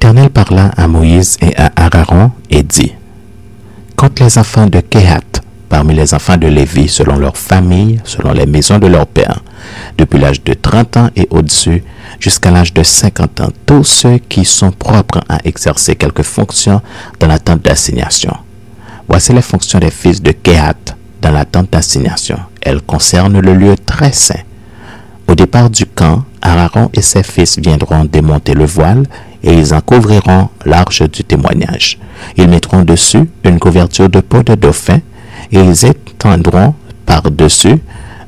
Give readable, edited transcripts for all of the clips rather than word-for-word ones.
L'Éternel parla à Moïse et à Aaron et dit: Compte les enfants de Kehath parmi les enfants de Lévi selon leur famille, selon les maisons de leur père, depuis l'âge de 30 ans et au-dessus, jusqu'à l'âge de 50 ans, tous ceux qui sont propres à exercer quelque fonction dans la tente d'assignation. Voici les fonctions des fils de Kehath dans la tente d'assignation. Elles concernent le lieu très saint. Au départ du camp, Aaron et ses fils viendront démonter le voile et ils en couvriront l'arche du témoignage. Ils mettront dessus une couverture de peau de dauphin et ils étendront par-dessus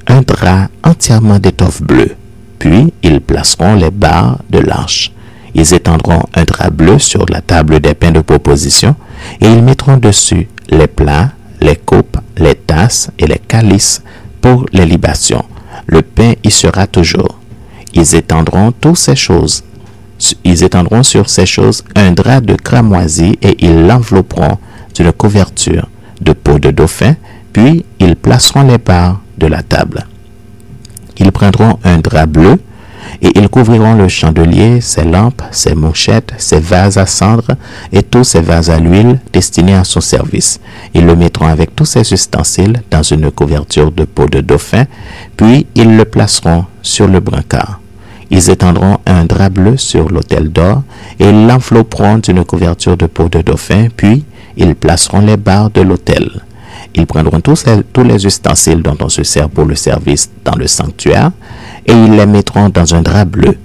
un drap entièrement d'étoffe bleue. Puis ils placeront les barres de l'arche. Ils étendront un drap bleu sur la table des pains de proposition et ils mettront dessus les plats, les coupes, les tasses et les calices pour les libations. Le pain y sera toujours. Ils étendront sur ces choses un drap de cramoisi et ils l'envelopperont d'une couverture de peau de dauphin, puis ils placeront les barres de la table. Ils prendront un drap bleu et ils couvriront le chandelier, ses lampes, ses mouchettes, ses vases à cendre et tous ses vases à l'huile destinés à son service. Ils le mettront avec tous ses ustensiles dans une couverture de peau de dauphin, puis ils le placeront sur le brancard. Ils étendront un drap bleu sur l'autel d'or et ils l'envelopperont d'une couverture de peau de dauphin, puis ils placeront les barres de l'autel. Ils prendront tous les ustensiles dont on se sert pour le service dans le sanctuaire et ils les mettront dans un drap bleu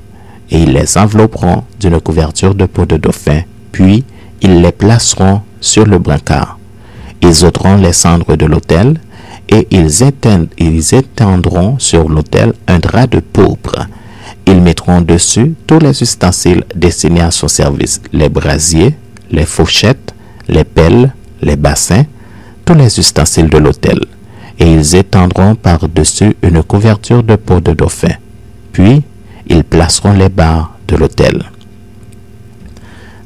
et ils les envelopperont d'une couverture de peau de dauphin, puis ils les placeront sur le brancard. Ils ôteront les cendres de l'autel et ils étendront sur l'autel un drap de pourpre. Ils mettront dessus tous les ustensiles destinés à son service, les brasiers, les fourchettes, les pelles, les bassins, tous les ustensiles de l'autel, et ils étendront par-dessus une couverture de peau de dauphin. Puis, ils placeront les barres de l'autel.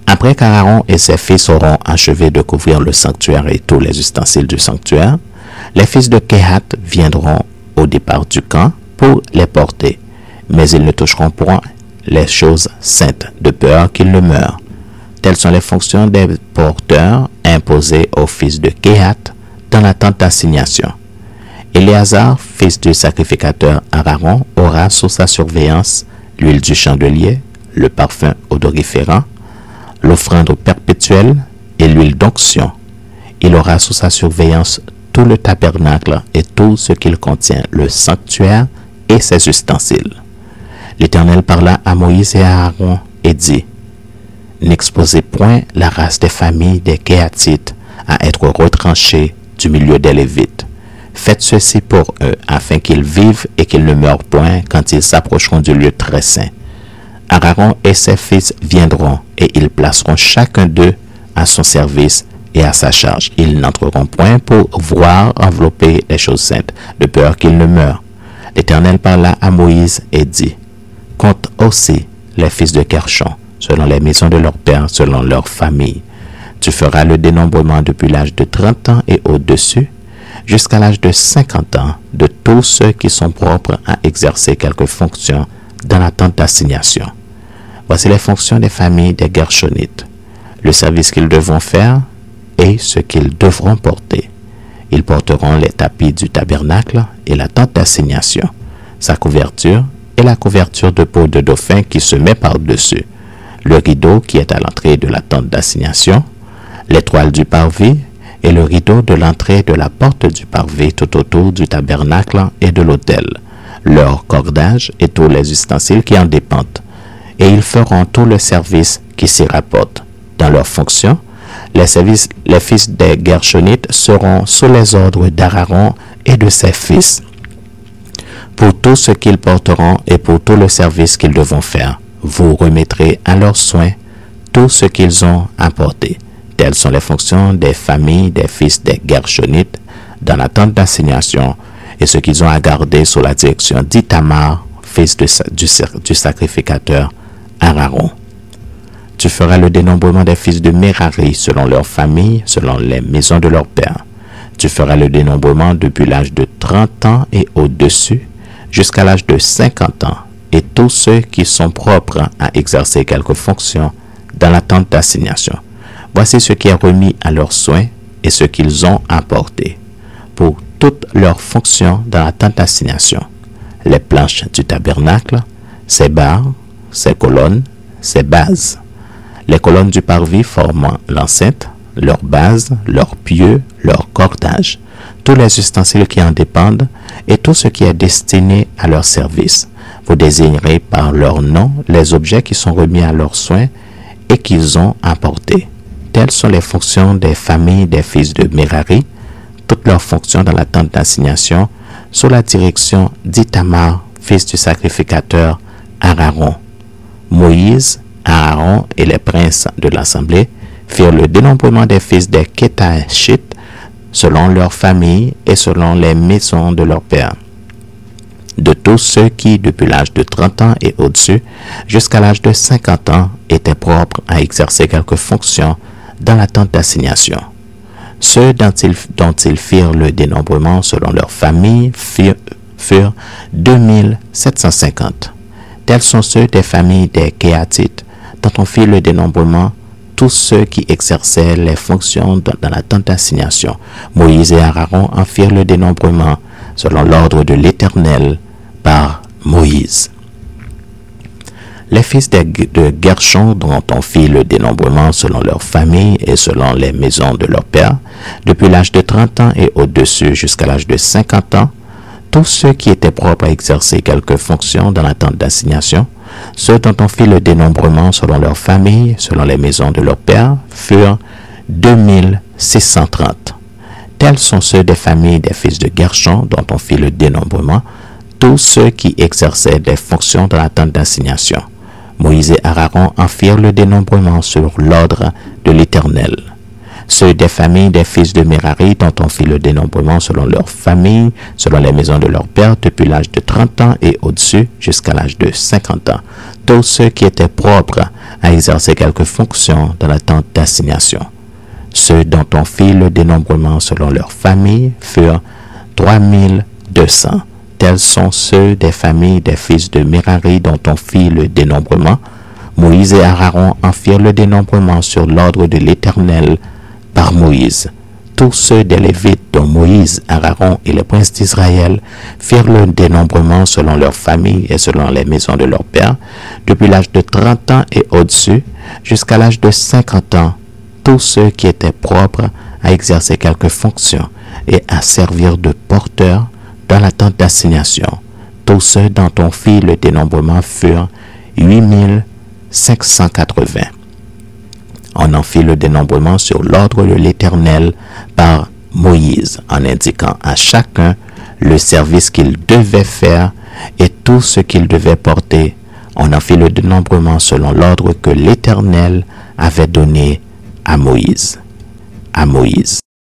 Après qu'Aaron et ses fils auront achevé de couvrir le sanctuaire et tous les ustensiles du sanctuaire, les fils de Kehath viendront au départ du camp pour les porter, mais ils ne toucheront point les choses saintes, de peur qu'ils ne meurent. Telles sont les fonctions des porteurs imposées aux fils de Kehath dans la tente d'assignation. Éléazar, fils du sacrificateur Aaron, aura sous sa surveillance l'huile du chandelier, le parfum odoriférant, l'offrande perpétuelle et l'huile d'onction. Il aura sous sa surveillance tout le tabernacle et tout ce qu'il contient, le sanctuaire et ses ustensiles. L'Éternel parla à Moïse et à Aaron et dit: N'exposez point la race des familles des Kehathites à être retranchée du milieu des Lévites. Faites ceci pour eux, afin qu'ils vivent et qu'ils ne meurent point quand ils s'approcheront du lieu très saint. Aaron et ses fils viendront, et ils placeront chacun d'eux à son service et à sa charge. Ils n'entreront point pour voir envelopper les choses saintes, de peur qu'ils ne meurent. L'Éternel parla à Moïse et dit: Compte aussi les fils de Gershon, selon les maisons de leur père, selon leur famille. Tu feras le dénombrement depuis l'âge de 30 ans et au-dessus, jusqu'à l'âge de 50 ans, de tous ceux qui sont propres à exercer quelque fonction dans la tente d'assignation. Voici les fonctions des familles des Gershonites, le service qu'ils devront faire et ce qu'ils devront porter. Ils porteront les tapis du tabernacle et la tente d'assignation, sa couverture et la couverture de peau de dauphin qui se met par-dessus, le rideau qui est à l'entrée de la tente d'assignation, les toiles du parvis et le rideau de l'entrée de la porte du parvis tout autour du tabernacle et de l'autel, leur cordage et tous les ustensiles qui en dépendent. Et ils feront tout le service qui s'y rapporte. Dans leurs fonctions, les fils des Gershonites seront sous les ordres d'Aaron et de ses fils, pour tout ce qu'ils porteront et pour tout le service qu'ils devront faire. Vous remettrez à leurs soins tout ce qu'ils ont apporté. Telles sont les fonctions des familles des fils des Gershonites dans la tente d'assignation et ce qu'ils ont à garder sous la direction d'Ithamar, fils du sacrificateur Aaron. Tu feras le dénombrement des fils de Merari selon leur famille, selon les maisons de leur père. Tu feras le dénombrement depuis l'âge de 30 ans et au-dessus, jusqu'à l'âge de 50 ans, et tous ceux qui sont propres à exercer quelque fonction dans la tente d'assignation. Voici ce qui est remis à leurs soins et ce qu'ils ont apporté pour toutes leurs fonctions dans la tente d'assignation. Les planches du tabernacle, ses barres, ses colonnes, ses bases. Les colonnes du parvis formant l'enceinte, leurs bases, leurs pieux, leurs cordages, tous les ustensiles qui en dépendent et tout ce qui est destiné à leur service. Vous désignerez par leur nom les objets qui sont remis à leurs soins et qu'ils ont apportés. Telles sont les fonctions des familles des fils de Merari, toutes leurs fonctions dans la tente d'assignation, sous la direction d'Ithamar, fils du sacrificateur Aaron. Moïse, Aaron et les princes de l'assemblée firent le dénombrement des fils des Kétachites selon leur famille et selon les maisons de leur père. De tous ceux qui, depuis l'âge de 30 ans et au-dessus, jusqu'à l'âge de 50 ans, étaient propres à exercer quelques fonctions dans la tente d'assignation. Ceux dont ils firent le dénombrement selon leur famille furent 2750. Tels sont ceux des familles des Kéatites, dont on fit le dénombrement, tous ceux qui exerçaient les fonctions dans la tente d'assignation. Moïse et Aaron en firent le dénombrement selon l'ordre de l'Éternel par Moïse. Les fils de Gershon dont on fit le dénombrement selon leur famille et selon les maisons de leur père, depuis l'âge de 30 ans et au-dessus jusqu'à l'âge de 50 ans, tous ceux qui étaient propres à exercer quelques fonctions dans la tente d'assignation, ceux dont on fit le dénombrement selon leur famille, selon les maisons de leur père, furent 2630. Tels sont ceux des familles des fils de Gershon dont on fit le dénombrement, tous ceux qui exerçaient des fonctions dans la tente d'assignation. Moïse et Aaron en firent le dénombrement sur l'ordre de l'Éternel. Ceux des familles des fils de Merari dont on fit le dénombrement selon leur famille, selon les maisons de leur père, depuis l'âge de 30 ans et au-dessus jusqu'à l'âge de 50 ans. Tous ceux qui étaient propres à exercer quelques fonctions dans la tente d'assignation. Ceux dont on fit le dénombrement selon leur famille furent 3200. Tels sont ceux des familles des fils de Merari dont on fit le dénombrement. Moïse et Aaron en firent le dénombrement sur l'ordre de l'Éternel par Moïse. Tous ceux des Lévites dont Moïse, Aaron et les princes d'Israël firent le dénombrement selon leur famille et selon les maisons de leur père, depuis l'âge de 30 ans et au-dessus, jusqu'à l'âge de 50 ans, tous ceux qui étaient propres à exercer quelques fonctions et à servir de porteurs dans la tente d'assignation. Tous ceux dont on fit le dénombrement furent 8580. On en fit le dénombrement sur l'ordre de l'Éternel par Moïse, en indiquant à chacun le service qu'il devait faire et tout ce qu'il devait porter. On en fit le dénombrement selon l'ordre que l'Éternel avait donné à Moïse.